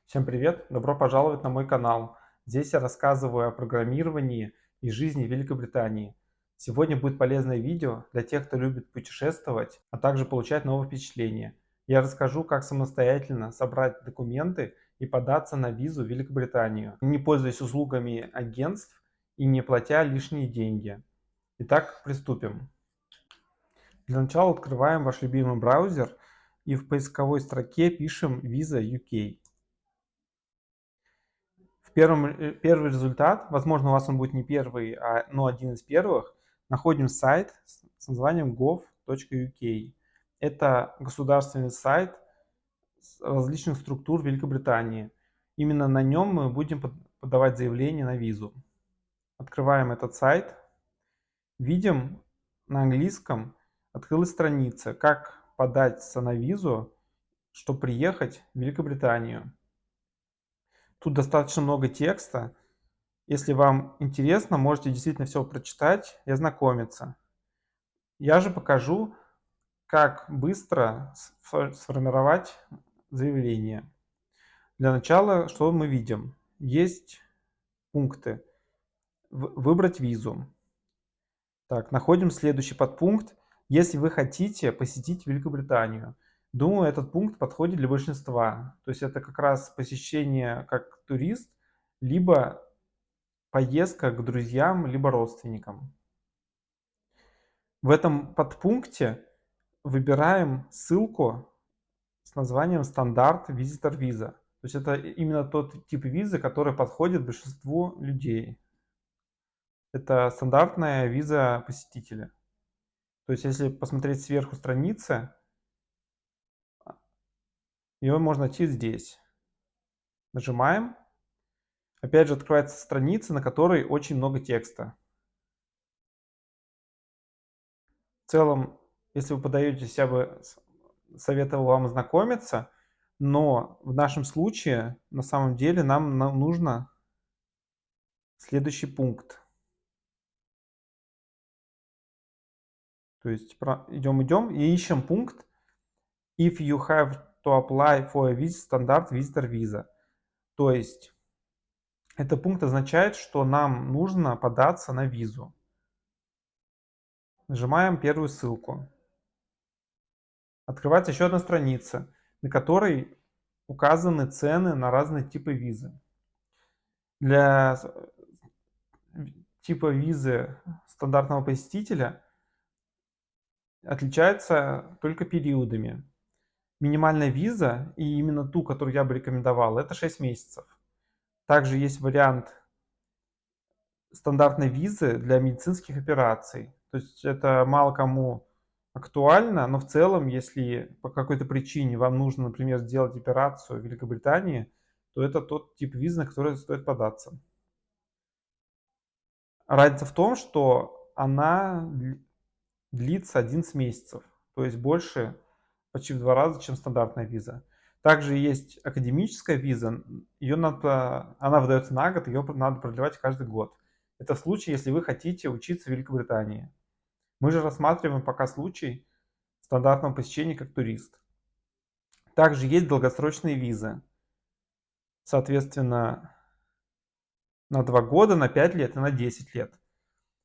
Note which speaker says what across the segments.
Speaker 1: Всем привет! Добро пожаловать на мой канал. Здесь я рассказываю о программировании и жизни в Великобритании. Сегодня будет полезное видео для тех, кто любит путешествовать, а также получать новые впечатления. Я расскажу, как самостоятельно собрать документы и податься на визу в Великобританию, не пользуясь услугами агентств и не платя лишние деньги. Итак, приступим. Для начала открываем ваш любимый браузер и в поисковой строке пишем Visa UK. Первый результат, возможно, у вас он будет не первый, но один из первых, находим сайт с названием gov.uk. Это государственный сайт различных структур Великобритании. Именно на нем мы будем подавать заявление на визу. Открываем этот сайт. Видим на английском открылась страница, как податься на визу, чтобы приехать в Великобританию. Тут достаточно много текста. Если вам интересно, можете действительно все прочитать и ознакомиться. Я же покажу, как быстро сформировать заявление. Для начала, что мы видим? Есть пункты. Выбрать визу. Так, находим следующий подпункт. Если вы хотите посетить Великобританию. Думаю, этот пункт подходит для большинства. То есть это как раз посещение как турист, либо поездка к друзьям, либо родственникам. В этом подпункте выбираем ссылку с названием «Стандарт Visitor Visa». То есть это именно тот тип визы, который подходит большинству людей. Это стандартная виза посетителя. То есть если посмотреть сверху страницы, ее можно найти здесь. Нажимаем. Опять же открывается страница, на которой очень много текста. В целом, если вы подаетесь, я бы советовал вам ознакомиться, но в нашем случае на самом деле нам нужно следующий пункт. То есть идем и ищем пункт If you have to apply for a visa, стандарт visitor visa. То есть этот пункт означает, что нам нужно податься на визу. Нажимаем первую ссылку. Открывается еще одна страница, на которой указаны цены на разные типы визы. Для типа визы стандартного посетителя отличается только периодами. Минимальная виза, и именно ту, которую я бы рекомендовал, это 6 месяцев. Также есть вариант стандартной визы для медицинских операций. То есть это мало кому актуально, но в целом, если по какой-то причине вам нужно, например, сделать операцию в Великобритании, то это тот тип визы, на который стоит податься. Разница в том, что она длится 11 месяцев, то есть больше почти в 2 раза, чем стандартная виза. Также есть академическая виза, она выдается на год, ее надо продлевать каждый год. Это в случае, если вы хотите учиться в Великобритании. Мы же рассматриваем пока случай стандартного посещения как турист. Также есть долгосрочные визы, соответственно, на 2 года, на 5 лет и на 10 лет.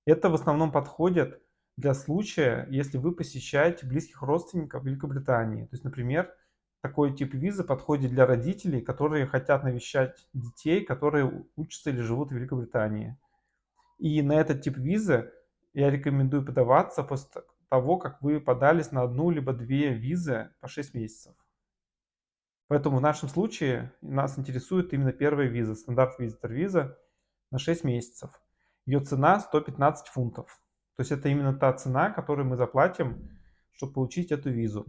Speaker 1: Это в основном подходит для случая, если вы посещаете близких родственников в Великобритании. То есть, например, такой тип визы подходит для родителей, которые хотят навещать детей, которые учатся или живут в Великобритании. И на этот тип визы я рекомендую подаваться после того, как вы подались на одну либо две визы по 6 месяцев. Поэтому в нашем случае нас интересует именно первая виза, стандарт Visitor виза на 6 месяцев. Ее цена 115 фунтов. То есть это именно та цена, которую мы заплатим, чтобы получить эту визу.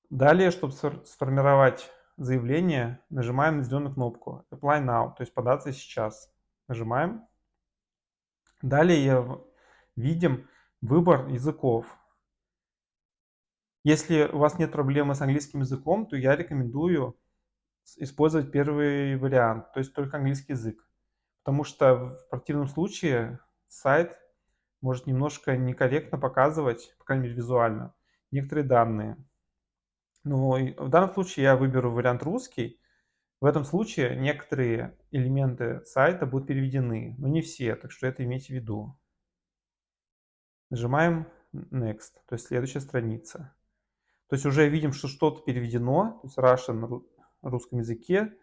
Speaker 1: Далее, чтобы сформировать заявление, нажимаем на зеленую кнопку Apply Now, то есть податься сейчас. Нажимаем. Далее видим выбор языков. Если у вас нет проблемы с английским языком, то я рекомендую использовать первый вариант, то есть только английский язык. Потому что в противном случае сайт может немножко некорректно показывать, по крайней мере визуально, некоторые данные. Но в данном случае я выберу вариант русский. В этом случае некоторые элементы сайта будут переведены, но не все, так что это имейте в виду. Нажимаем Next, то есть следующая страница. То есть уже видим, что что-то переведено, то есть Russian на русском языке.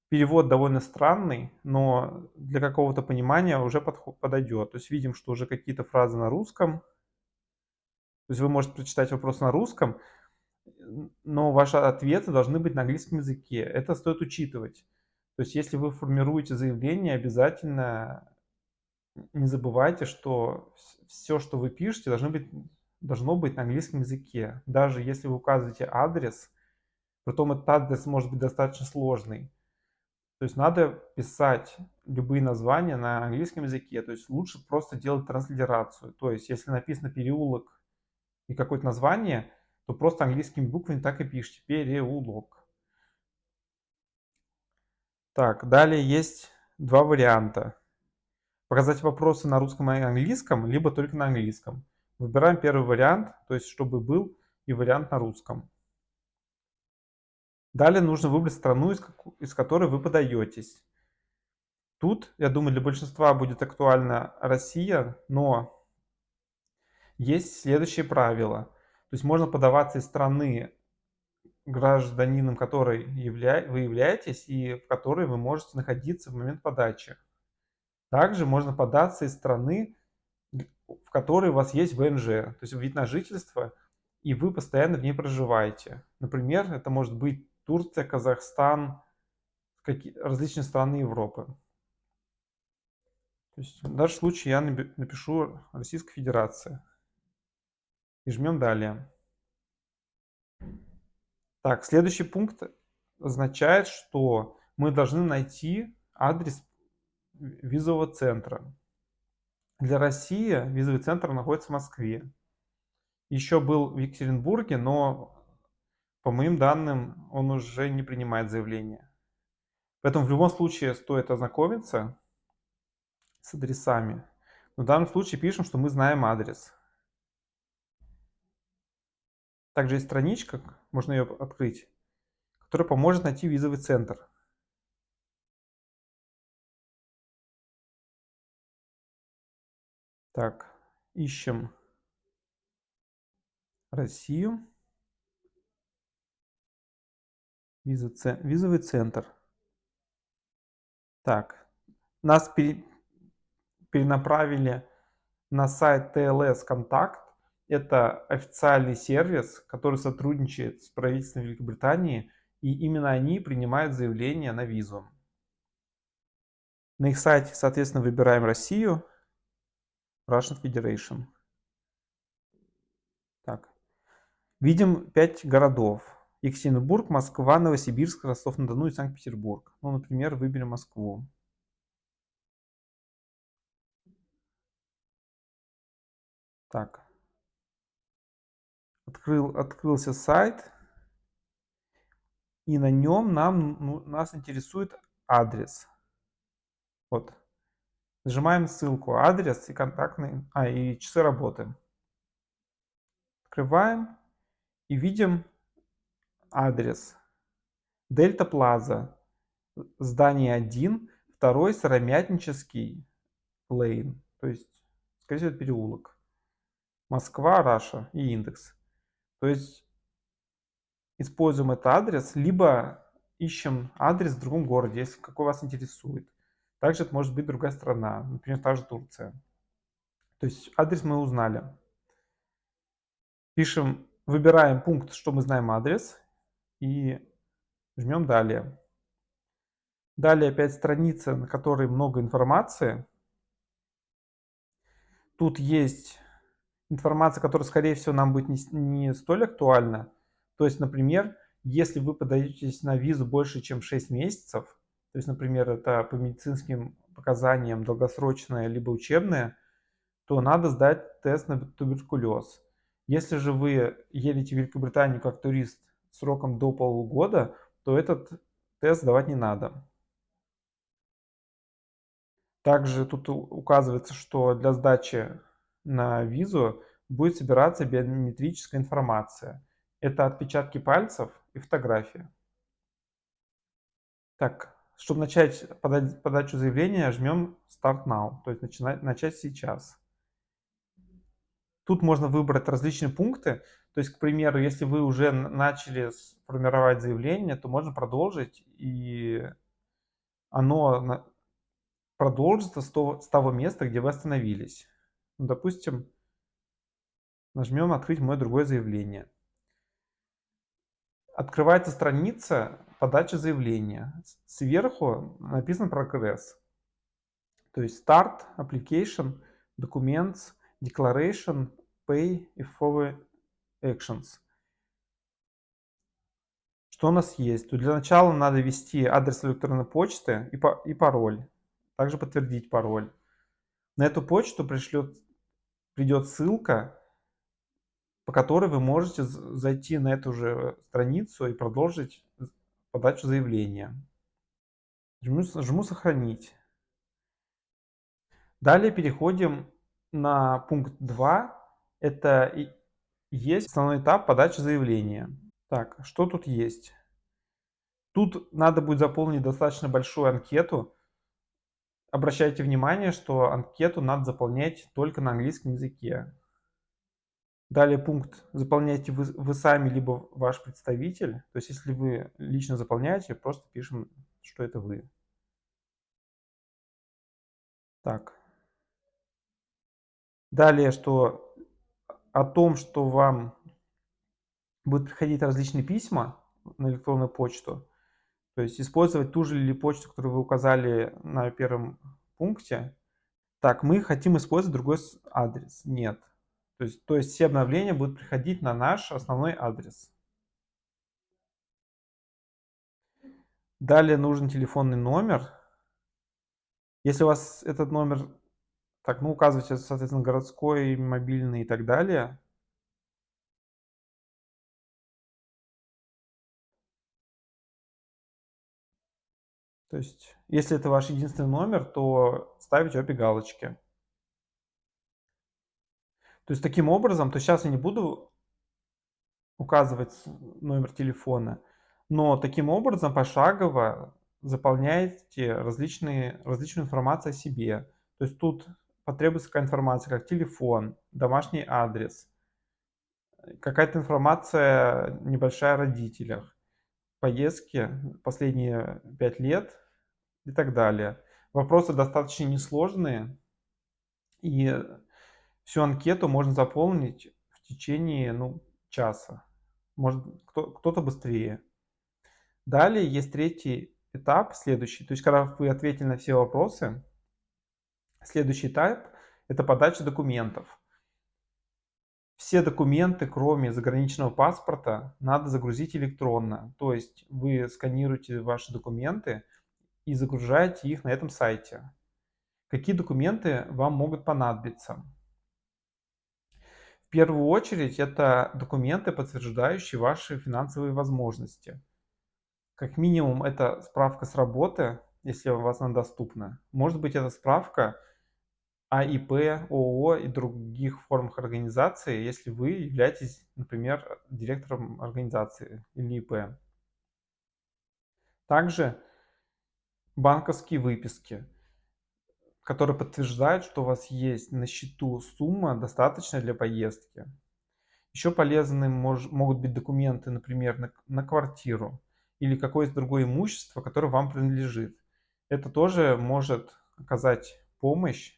Speaker 1: Перевод довольно странный, но для какого-то понимания уже подойдет. То есть видим, что уже какие-то фразы на русском. То есть вы можете прочитать вопрос на русском, но ваши ответы должны быть на английском языке. Это стоит учитывать. То есть если вы формируете заявление, обязательно не забывайте, что все, что вы пишете, должно быть на английском языке. Даже если вы указываете адрес, притом этот адрес может быть достаточно сложный. То есть надо писать любые названия на английском языке. То есть лучше просто делать транслитерацию. То есть если написано переулок и какое-то название, то просто английскими буквами так и пишите. Переулок. Так, далее есть два варианта. Показать вопросы на русском и английском, либо только на английском. Выбираем первый вариант, то есть чтобы был и вариант на русском. Далее нужно выбрать страну, из которой вы подаетесь. Тут, я думаю, для большинства будет актуальна Россия, но есть следующие правила. То есть можно подаваться из страны, гражданином которой вы являетесь и в которой вы можете находиться в момент подачи. Также можно податься из страны, в которой у вас есть ВНЖ, то есть вид на жительство, и вы постоянно в ней проживаете. Например, это может быть Турция, Казахстан, различные страны Европы. То есть в нашем случае я напишу Российская Федерация. И жмем далее. Так, следующий пункт означает, что мы должны найти адрес визового центра. Для России визовый центр находится в Москве. Еще был в Екатеринбурге, но по моим данным он уже не принимает заявления. Поэтому в любом случае стоит ознакомиться с адресами. Но в данном случае пишем, что мы знаем адрес. Также есть страничка, можно ее открыть, которая поможет найти визовый центр. Так, ищем Россию. Визовый центр. Так, нас перенаправили на сайт TLS Контакт. Это официальный сервис, который сотрудничает с правительством Великобритании, и именно они принимают заявления на визу. На их сайте, соответственно, выбираем Россию, Russian Federation. Так. Видим 5 городов. Екатеринбург, Москва, Новосибирск, Ростов-на-Дону и Санкт-Петербург. Ну, например, выберем Москву. Так. Открылся сайт. И на нем нас интересует адрес. Вот. Нажимаем ссылку, адрес и контактный, и часы работы. Открываем и видим адрес. Дельта Плаза, здание 1, второй Сыромятнический лейн, то есть, скорее всего, это переулок. Москва, Раша и индекс. То есть используем этот адрес, либо ищем адрес в другом городе, если какой вас интересует. Также это может быть другая страна, например, та же Турция. То есть адрес мы узнали. Пишем, выбираем пункт, что мы знаем адрес, и жмем далее. Далее опять страница, на которой много информации. Тут есть информация, которая, скорее всего, нам будет не столь актуальна. То есть, например, если вы подаетесь на визу больше, чем 6 месяцев, то есть, например, это по медицинским показаниям долгосрочное либо учебное, то надо сдать тест на туберкулез. Если же вы едете в Великобританию как турист сроком до полугода, то этот тест сдавать не надо. Также тут указывается, что для сдачи на визу будет собираться биометрическая информация. Это отпечатки пальцев и фотографии. Так, чтобы начать подачу заявления, жмем Start Now, то есть начать сейчас. Тут можно выбрать различные пункты. То есть, к примеру, если вы уже начали формировать заявление, то можно продолжить, и оно продолжится с того места, где вы остановились. Ну, допустим, нажмем «Открыть мое другое заявление». Открывается страница подачи заявления. Сверху написан прогресс. То есть Start, Application, Documents, Declaration, Pay и Forward Actions. Что у нас есть? То для начала надо ввести адрес электронной почты и пароль. Также подтвердить пароль. На эту почту придет ссылка, по которой вы можете зайти на эту же страницу и продолжить подачу заявления. Жму «Сохранить». Далее переходим на пункт 2. Это и есть основной этап подачи заявления. Так, что тут есть? Тут надо будет заполнить достаточно большую анкету. Обращайте внимание, что анкету надо заполнять только на английском языке. Далее пункт заполняете вы сами, либо ваш представитель. То есть если вы лично заполняете, просто пишем, что это вы. Так. Далее, что о том, что вам будут приходить различные письма на электронную почту. То есть использовать ту же ли почту, которую вы указали на первом пункте. Так, мы хотим использовать другой адрес. Нет. То есть все обновления будут приходить на наш основной адрес. Далее нужен телефонный номер. Если у вас этот номер, так, ну указывайте, соответственно, городской, мобильный и так далее. То есть, если это ваш единственный номер, то ставите обе галочки. То есть таким образом, то сейчас я не буду указывать номер телефона, но таким образом пошагово заполняете различную информацию о себе. То есть тут потребуется такая информация, как телефон, домашний адрес, какая-то информация небольшая о родителях, поездки последние 5 лет и так далее. Вопросы достаточно несложные, и всю анкету можно заполнить в течение, часа. Может, кто-то быстрее. Далее есть третий этап, следующий. То есть, когда вы ответили на все вопросы, следующий этап – это подача документов. Все документы, кроме заграничного паспорта, надо загрузить электронно. То есть вы сканируете ваши документы и загружаете их на этом сайте. Какие документы вам могут понадобиться? В первую очередь это документы, подтверждающие ваши финансовые возможности. Как минимум это справка с работы, если у вас она доступна. Может быть, это справка о ИП, ООО и других формах организации, если вы являетесь, например, директором организации или ИП. Также банковские выписки, которые подтверждают, что у вас есть на счету сумма, достаточная для поездки. Еще полезны могут быть документы, например, на квартиру или какое-то другое имущество, которое вам принадлежит. Это тоже может оказать помощь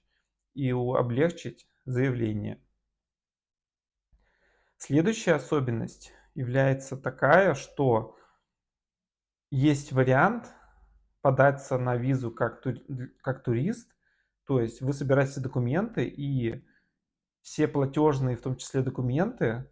Speaker 1: и облегчить заявление. Следующая особенность является такая, что есть вариант податься на визу как турист, то есть вы собираете документы, и все платежные, в том числе документы,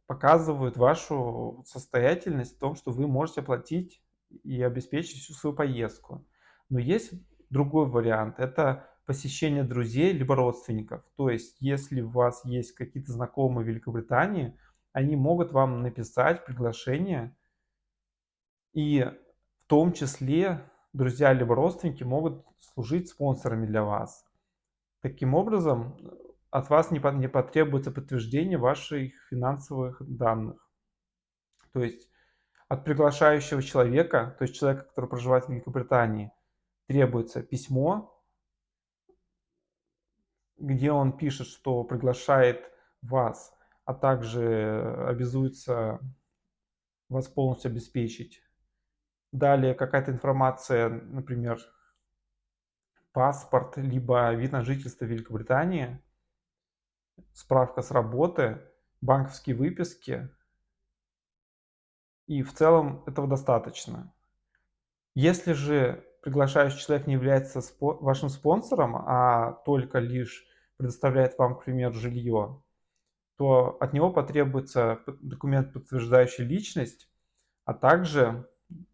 Speaker 1: показывают вашу состоятельность в том, что вы можете оплатить и обеспечить всю свою поездку. Но есть другой вариант. Это посещение друзей либо родственников. То есть, если у вас есть какие-то знакомые в Великобритании, они могут вам написать приглашение, и в том числе друзья либо родственники могут служить спонсорами для вас. Таким образом, от вас не потребуется подтверждение ваших финансовых данных. То есть от приглашающего человека, то есть человека, который проживает в Великобритании, требуется письмо, где он пишет, что приглашает вас, а также обязуется вас полностью обеспечить. Далее какая-то информация, например, паспорт, либо вид на жительство в Великобритании, справка с работы, банковские выписки, и в целом этого достаточно. Если же приглашающий человек не является вашим спонсором, а только лишь предоставляет вам, к примеру, жилье, то от него потребуется документ, подтверждающий личность, а также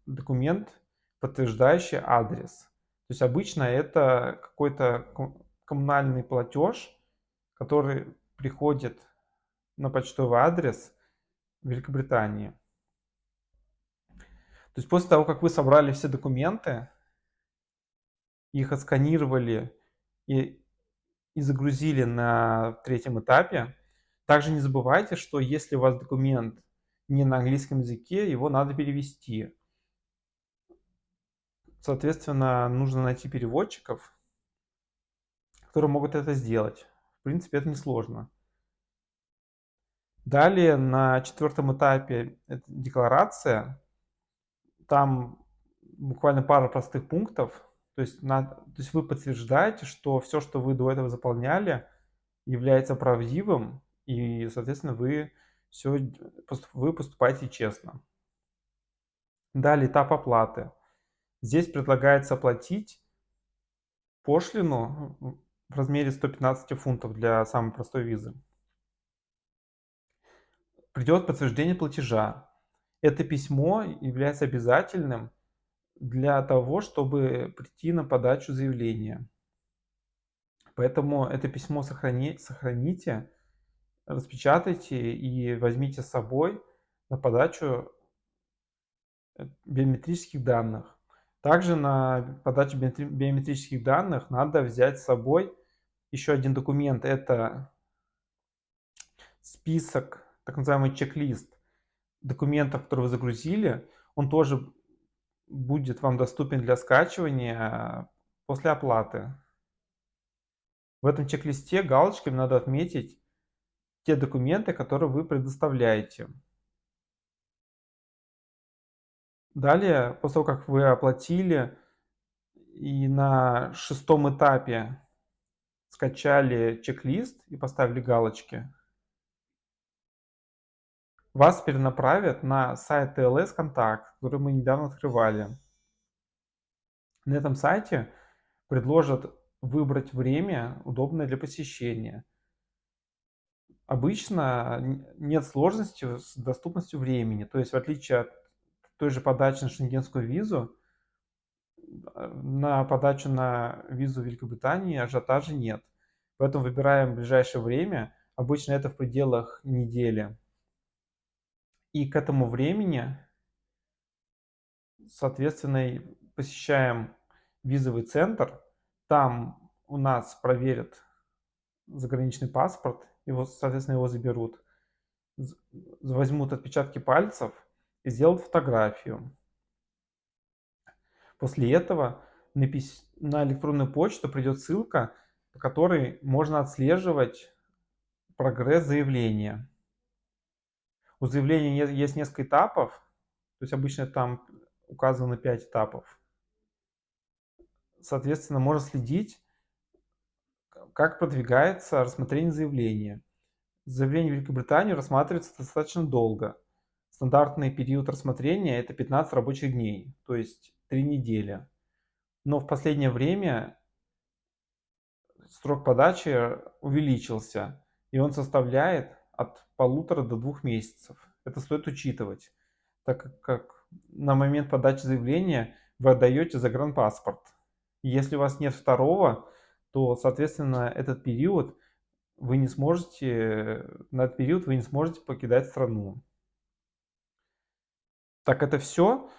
Speaker 1: документ, подтверждающий адрес. То есть обычно это какой-то коммунальный платеж, который приходит на почтовый адрес в Великобритании. То есть после того, как вы собрали все документы, их отсканировали и загрузили на третьем этапе, также не забывайте, что если у вас документ не на английском языке, его надо перевести. Соответственно, нужно найти переводчиков, которые могут это сделать. В принципе, это несложно. Далее на четвертом этапе это декларация. Там буквально пара простых пунктов. То есть вы подтверждаете, что все, что вы до этого заполняли, является правдивым, и, соответственно, вы поступаете честно. Далее этап оплаты. Здесь предлагается оплатить пошлину в размере 115 фунтов для самой простой визы. Придет подтверждение платежа. Это письмо является обязательным для того, чтобы прийти на подачу заявления. Поэтому это письмо сохраните, распечатайте и возьмите с собой на подачу биометрических данных. Также на подачу биометрических данных надо взять с собой еще один документ. Это список, так называемый чек-лист документов, которые вы загрузили. Он тоже будет вам доступен для скачивания после оплаты. В этом чек-листе галочками надо отметить те документы, которые вы предоставляете. Далее, после того, как вы оплатили и на шестом этапе скачали чек-лист и поставили галочки, вас перенаправят на сайт TLS Контакт, который мы недавно открывали. На этом сайте предложат выбрать время, удобное для посещения. Обычно нет сложности с доступностью времени. То есть в отличие от той же подачи на шенгенскую визу, на подачу на визу Великобритании ажиотажа нет. Поэтому выбираем ближайшее время. Обычно это в пределах недели. И к этому времени, соответственно, посещаем визовый центр. Там у нас проверят заграничный паспорт, соответственно, его заберут. Возьмут отпечатки пальцев и сделают фотографию. После этого на электронную почту придет ссылка, по которой можно отслеживать прогресс заявления. У заявления есть несколько этапов, то есть обычно там указано 5 этапов. Соответственно, можно следить, как продвигается рассмотрение заявления. Заявление в Великобританию рассматривается достаточно долго. Стандартный период рассмотрения – это 15 рабочих дней, то есть 3 недели. Но в последнее время срок подачи увеличился, и он составляет от 1,5 до 2 месяцев. Это стоит учитывать, так как на момент подачи заявления вы отдаете загранпаспорт. И если у вас нет второго, то, соответственно, на этот период вы не сможете покидать страну. Так, это все.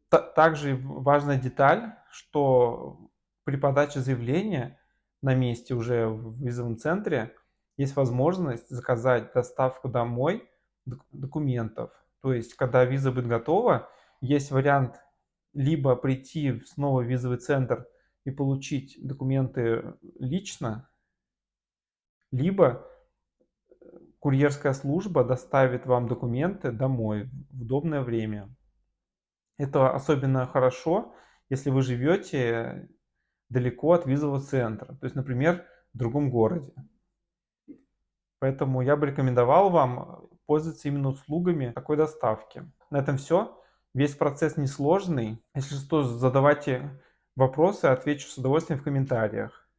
Speaker 1: Также важная деталь, что при подаче заявления на месте уже в визовом центре есть возможность заказать доставку домой документов. То есть, когда виза будет готова, есть вариант либо прийти снова в визовый центр и получить документы лично, либо курьерская служба доставит вам документы домой в удобное время. Это особенно хорошо, если вы живете далеко от визового центра, то есть, например, в другом городе. Поэтому я бы рекомендовал вам пользоваться именно услугами такой доставки. На этом все. Весь процесс несложный. Если что, задавайте вопросы, отвечу с удовольствием в комментариях.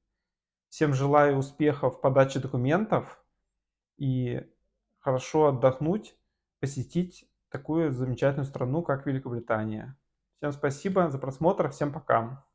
Speaker 1: Всем желаю успехов в подаче документов и хорошо отдохнуть, посетить такую замечательную страну, как Великобритания. Всем спасибо за просмотр, всем пока.